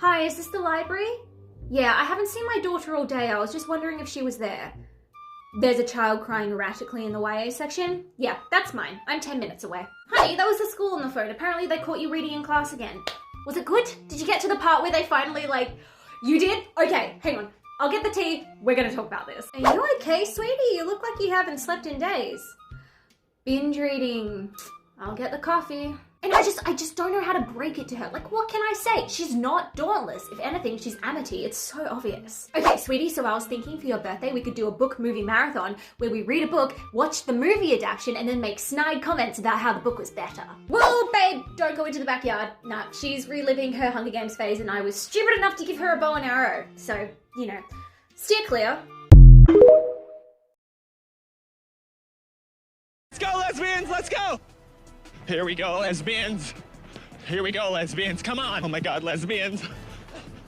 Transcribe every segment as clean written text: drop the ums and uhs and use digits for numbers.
Hi, is this the library? Yeah, I haven't seen my daughter all day. I was just wondering if she was there. There's a child crying erratically in the YA section. Yeah, that's mine. I'm 10 minutes away. Honey, that was the school on the phone. Apparently they caught you reading in class again. Was it good? Did you get to the part where they finally, you did? Okay, hang on. I'll get the tea. We're gonna talk about this. Are you okay, sweetie? You look like you haven't slept in days. Binge reading. I'll get the coffee. And I just don't know how to break it to her. What can I say? She's not dauntless. If anything, she's Amity. It's so obvious. Okay, sweetie, so I was thinking for your birthday, we could do a book movie marathon where we read a book, watch the movie adaptation, and then make snide comments about how the book was better. Whoa, babe, don't go into the backyard. Nah, she's reliving her Hunger Games phase and I was stupid enough to give her a bow and arrow. So, steer clear. Let's go, lesbians, let's go! Here we go, lesbians. Here we go, lesbians. Come on. Oh my God, lesbians.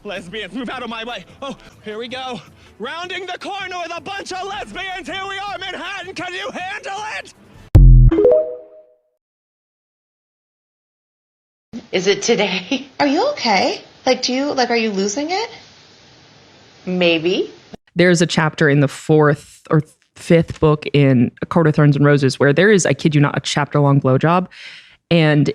Lesbians, move out of my way. Oh, here we go. Rounding the corner with a bunch of lesbians. Here we are, Manhattan. Can you handle it? Is it today? Are you okay? Are you losing it? Maybe. There's a chapter in the fourth or fifth book in A Court of Thorns and Roses where there is, I kid you not, a chapter-long blowjob. And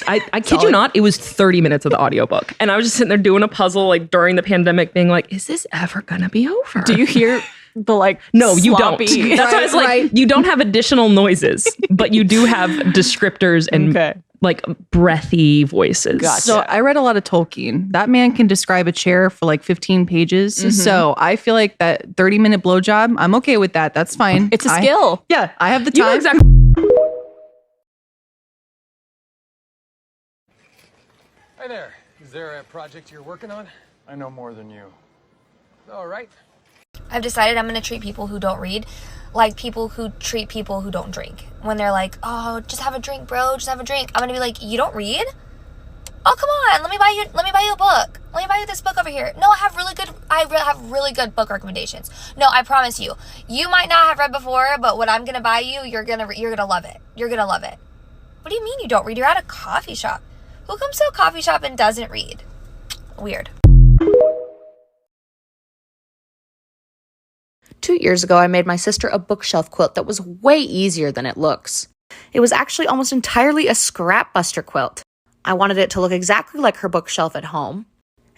I kid you not, it was 30 minutes of the audiobook. And I was just sitting there doing a puzzle during the pandemic being like, is this ever gonna be over? Do you hear the No, you sloppy, don't. That's why it's right. you don't have additional noises, but you do have descriptors and breathy voices. Gotcha. So I read a lot of Tolkien. That man can describe a chair for 15 pages. Mm-hmm. So I feel like that 30-minute blowjob, I'm okay with that. That's fine. It's a skill. Yeah, I have the time. You know exactly. Hi there. Is there a project you're working on? I know more than you. All right. I've decided I'm going to treat people who don't read like people who treat people who don't drink. When they're like, oh, just have a drink, bro, just have a drink. I'm going to be like, you don't read? Oh, come on. Let me buy you a book. Let me buy you this book over here. No, I have really good book recommendations. No, I promise you. You might not have read before, but what I'm going to buy you, you're going to love it. You're going to love it. What do you mean you don't read? You're at a coffee shop. Who comes to a coffee shop and doesn't read? Weird. 2 years ago, I made my sister a bookshelf quilt that was way easier than it looks. It was actually almost entirely a scrap buster quilt. I wanted it to look exactly like her bookshelf at home.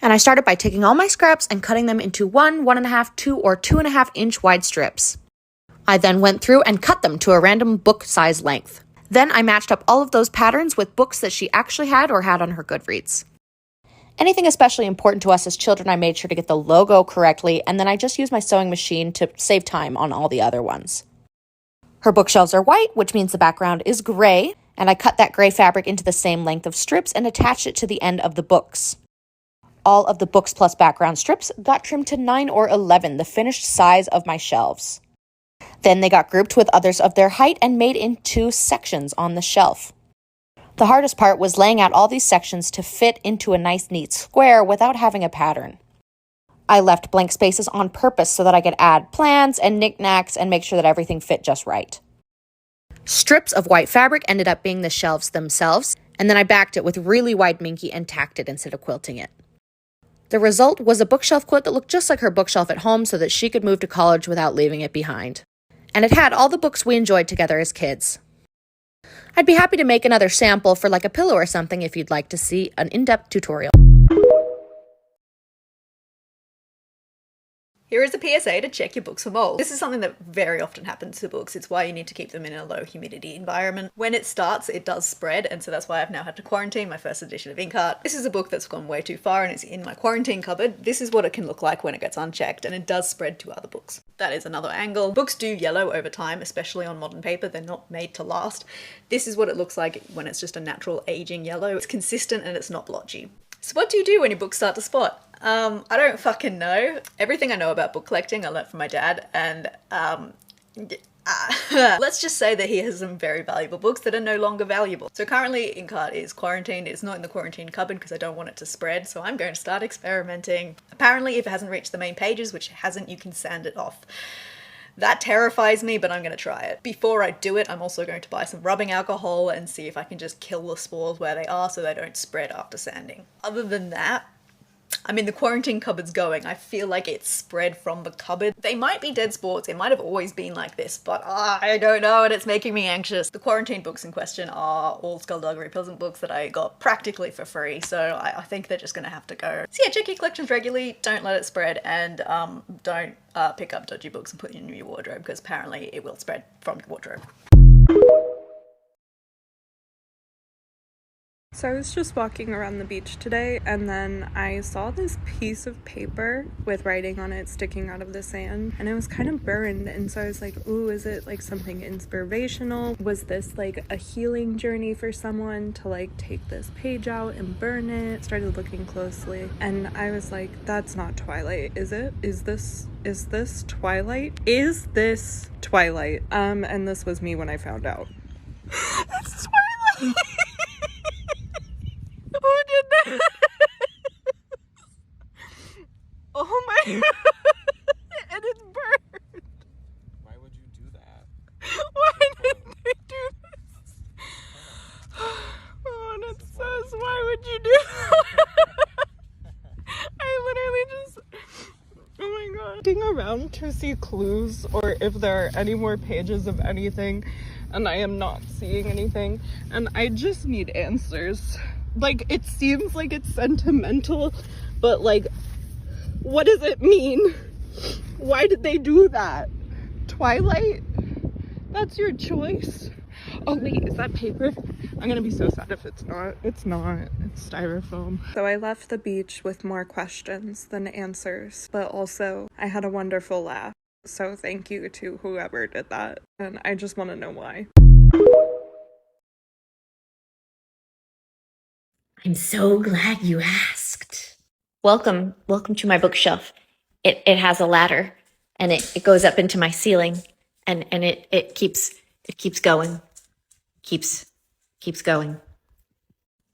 And I started by taking all my scraps and cutting them into 1, 1.5, 2, or 2.5 inch wide strips. I then went through and cut them to a random book size length. Then I matched up all of those patterns with books that she actually had or had on her Goodreads. Anything especially important to us as children, I made sure to get the logo correctly, and then I just used my sewing machine to save time on all the other ones. Her bookshelves are white, which means the background is gray, and I cut that gray fabric into the same length of strips and attached it to the end of the books. All of the books plus background strips got trimmed to 9 or 11, the finished size of my shelves. Then they got grouped with others of their height and made into sections on the shelf. The hardest part was laying out all these sections to fit into a nice neat square without having a pattern. I left blank spaces on purpose so that I could add plans and knickknacks and make sure that everything fit just right. Strips of white fabric ended up being the shelves themselves, and then I backed it with really wide minky and tacked it instead of quilting it. The result was a bookshelf quilt that looked just like her bookshelf at home so that she could move to college without leaving it behind. And it had all the books we enjoyed together as kids. I'd be happy to make another sample for a pillow or something if you'd like to see an in-depth tutorial. Here is a PSA to check your books for mold. This is something that very often happens to books. It's why you need to keep them in a low humidity environment. When it starts, it does spread, and so that's why I've now had to quarantine my first edition of Inkheart. This is a book that's gone way too far and it's in my quarantine cupboard. This is what it can look like when it gets unchecked, and it does spread to other books. That is another angle. Books do yellow over time, especially on modern paper. They're not made to last. This is what it looks like when it's just a natural aging yellow. It's consistent and it's not blotchy. So what do you do when your books start to spot? I don't fucking know. Everything I know about book collecting I learnt from my dad, and let's just say that he has some very valuable books that are no longer valuable. So currently Inkheart is quarantined. It's not in the quarantine cupboard because I don't want it to spread, so I'm going to start experimenting. Apparently if it hasn't reached the main pages, which it hasn't, you can sand it off. That terrifies me, but I'm going to try it. Before I do it, I'm also going to buy some rubbing alcohol and see if I can just kill the spores where they are so they don't spread after sanding. Other than that, I mean, the quarantine cupboard's going. I feel like it's spread from the cupboard. They might be dead sports. It might have always been like this, but I don't know, and it's making me anxious. The quarantine books in question are all Skullduggery Peasant books that I got practically for free, so I think they're just going to have to go. So yeah, check your collections regularly, don't let it spread, and don't pick up dodgy books and put them in your wardrobe, because apparently it will spread from your wardrobe. So I was just walking around the beach today, and then I saw this piece of paper with writing on it sticking out of the sand, and it was kind of burned, and so I was like, ooh, is it like something inspirational? Was this like a healing journey for someone to like take this page out and burn it? Started looking closely, and I was like, that's not Twilight, is it? Is this Twilight? Is this Twilight? And this was me when I found out. It's Twilight! Who did that? Oh my god. And it's burned. Why would you do that? Why did they do this? Oh, and it says, why would you do that? I literally just, oh my god. Looking around to see clues or if there are any more pages of anything, and I am not seeing anything, and I just need answers. Like, it seems like it's sentimental, but like, what does it mean? Why did they do that? Twilight? That's your choice? Oh wait, is that paper? I'm gonna be so sad if it's not. It's not. It's styrofoam. So I left the beach with more questions than answers, but also I had a wonderful laugh. So thank you to whoever did that, and I just want to know why. I'm so glad you asked. Welcome to my bookshelf. It has a ladder, and it goes up into my ceiling, and it keeps going. Keeps going.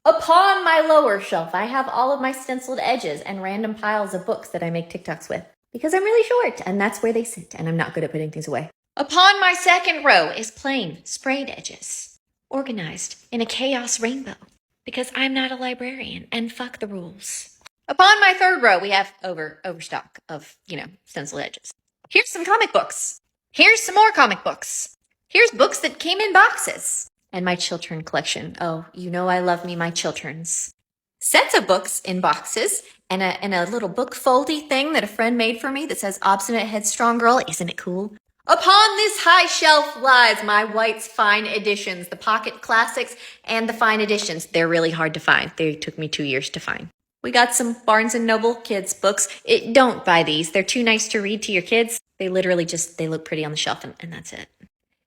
Upon my lower shelf, I have all of my stenciled edges and random piles of books that I make TikToks with, because I'm really short, and that's where they sit, and I'm not good at putting things away. Upon my second row is plain sprayed edges, organized in a chaos rainbow, because I'm not a librarian, and fuck the rules. Upon my third row, we have overstock of, stencil edges. Here's some comic books. Here's some more comic books. Here's books that came in boxes. And my children collection. Oh, I love me my children's. Sets of books in boxes, and a little book foldy thing that a friend made for me that says Obstinate Headstrong Girl. Isn't it cool? Upon this high shelf lies my White's Fine Editions, the pocket classics and the fine editions. They're really hard to find. They took me 2 years to find. We got some Barnes & Noble kids books. Don't buy these. They're too nice to read to your kids. They literally they look pretty on the shelf, and that's it.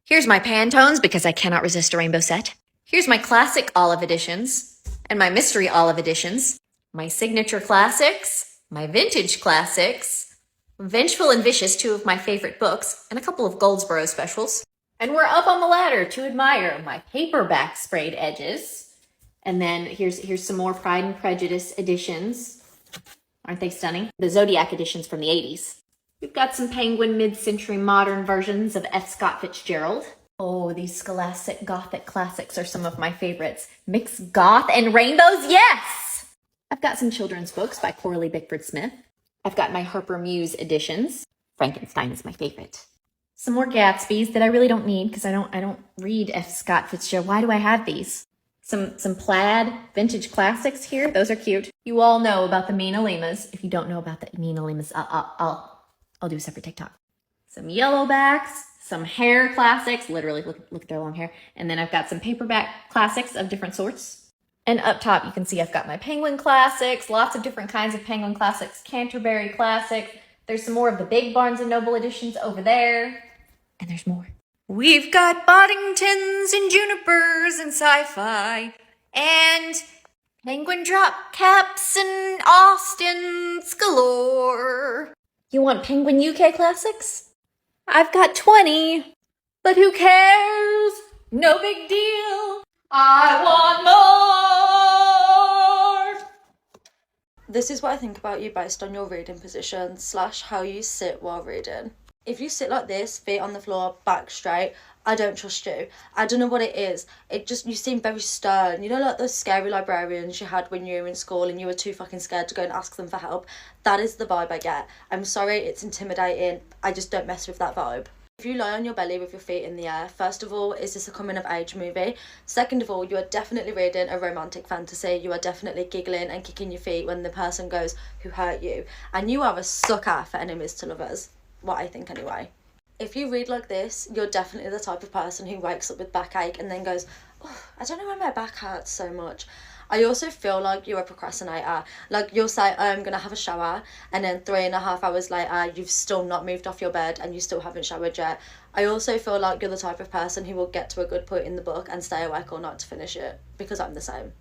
Here's my Pantones, because I cannot resist a rainbow set. Here's my classic olive editions and my mystery olive editions, my signature classics, my vintage classics, Vengeful and Vicious, 2 of my favorite books, and a couple of Goldsboro specials. And we're up on the ladder to admire my paperback sprayed edges. And then here's some more Pride and Prejudice editions. Aren't they stunning? The Zodiac editions from the 80s. We've got some Penguin mid-century modern versions of F. Scott Fitzgerald. Oh, these Scholastic Gothic classics are some of my favorites. Mix goth and rainbows, yes! I've got some children's books by Coralie Bickford Smith. I've got my Harper Muse editions. Frankenstein is my favorite. Some more Gatsbys that I really don't need because I don't read F. Scott Fitzgerald. Why do I have these? Some plaid vintage classics here. Those are cute. You all know about the Mina Limas. If you don't know about the Mina Limas, I'll do a separate TikTok. Some yellowbacks, some hair classics. Literally, look at their long hair. And then I've got some paperback classics of different sorts. And up top, you can see I've got my Penguin classics, lots of different kinds of Penguin classics, Canterbury classics. There's some more of the big Barnes & Noble editions over there. And there's more. We've got Boddingtons and Junipers and sci-fi and Penguin drop caps and Austins galore. You want Penguin UK classics? I've got 20, but who cares? No big deal. I want more. This is what I think about you based on your reading position / how you sit while reading. If you sit like this, feet on the floor, back straight, I don't trust you. I don't know what it is. You seem very stern. You know, like those scary librarians you had when you were in school and you were too fucking scared to go and ask them for help. That is the vibe I get. I'm sorry, it's intimidating. I just don't mess with that vibe. If you lie on your belly with your feet in the air, first of all, is this a coming of age movie? Second of all, you are definitely reading a romantic fantasy. You are definitely giggling and kicking your feet when the person goes, who hurt you. And you are a sucker for enemies to lovers. What I think anyway. If you read like this, you're definitely the type of person who wakes up with backache and then goes, oh, I don't know why my back hurts so much. I also feel like you're a procrastinator. Like, you'll say, I'm going to have a shower, and then 3.5 hours later, you've still not moved off your bed and you still haven't showered yet. I also feel like you're the type of person who will get to a good point in the book and stay awake all night to finish it, because I'm the same.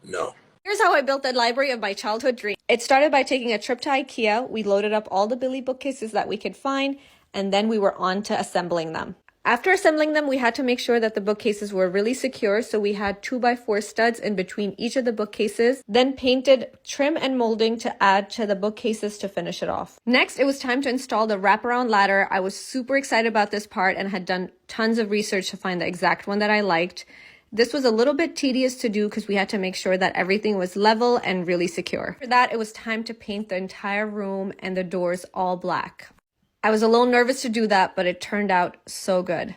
No. Here's how I built the library of my childhood dream. It started by taking a trip to IKEA. We loaded up all the Billy bookcases that we could find, and then we were on to assembling them. After assembling them, we had to make sure that the bookcases were really secure, so we had 2x4 studs in between each of the bookcases, then painted trim and molding to add to the bookcases to finish it off. Next, it was time to install the wraparound ladder. I was super excited about this part and had done tons of research to find the exact one that I liked. This was a little bit tedious to do because we had to make sure that everything was level and really secure. After that, it was time to paint the entire room and the doors all black. I was a little nervous to do that, but it turned out so good.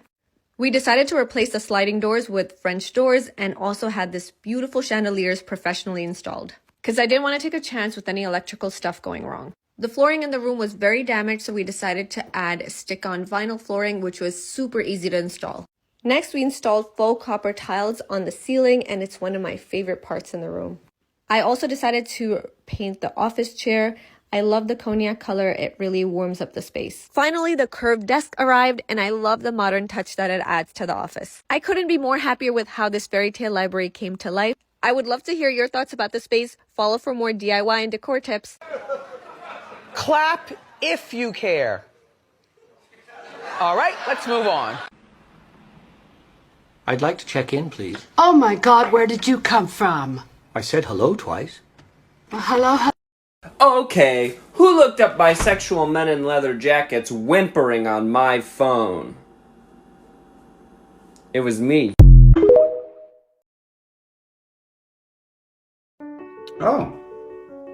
We decided to replace the sliding doors with French doors and also had this beautiful chandeliers professionally installed, because I didn't want to take a chance with any electrical stuff going wrong. The flooring in the room was very damaged, so we decided to add stick-on vinyl flooring, which was super easy to install. Next, we installed faux copper tiles on the ceiling, and it's one of my favorite parts in the room. I also decided to paint the office chair. I love the cognac color. It really warms up the space. Finally, the curved desk arrived, and I love the modern touch that it adds to the office. I couldn't be more happier with how this fairy tale library came to life. I would love to hear your thoughts about the space. Follow for more DIY and decor tips. Clap if you care. All right, let's move on. I'd like to check in, please. Oh my God, where did you come from? I said hello twice. Hello? Okay, who looked up bisexual men in leather jackets whimpering on my phone? It was me. Oh,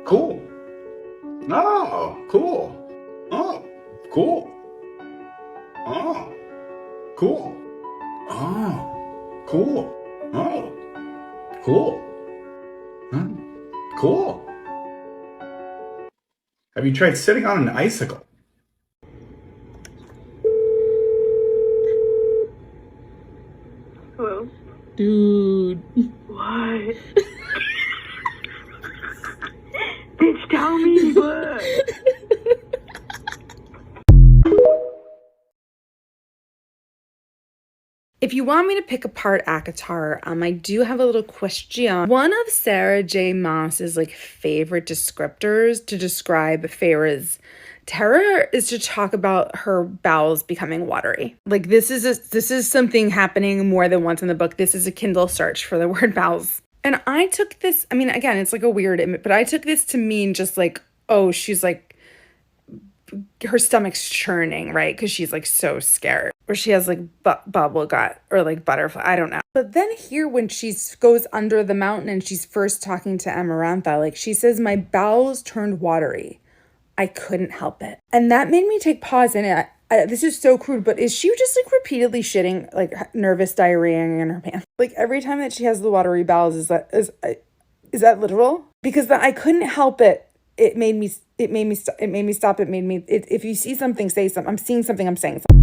cool. Oh, cool. Oh, cool. Oh, cool. Oh, cool. Oh, cool. Cool. Have you tried sitting on an icicle? Hello? Dude. What? Bitch, tell me what? If you want me to pick apart ACOTAR, I do have a little question. One of Sarah J. Maas's favorite descriptors to describe Feyre's terror is to talk about her bowels becoming watery. This is something happening more than once in the book. This is a Kindle search for the word bowels. And I took this, again, it's a weird image, but I took this to mean just oh, she's her stomach's churning, right? Because she's so scared. Or she has bubble gut or butterfly. I don't know. But then here when she goes under the mountain and she's first talking to Amarantha, she says, my bowels turned watery. I couldn't help it. And that made me take pause in it. This is so crude, but is she just repeatedly shitting, nervous diarrheaing in her pants? Every time that she has the watery bowels, is that literal? Because I couldn't help it. It made me stop. If you see something, say something. I'm seeing something, I'm saying something.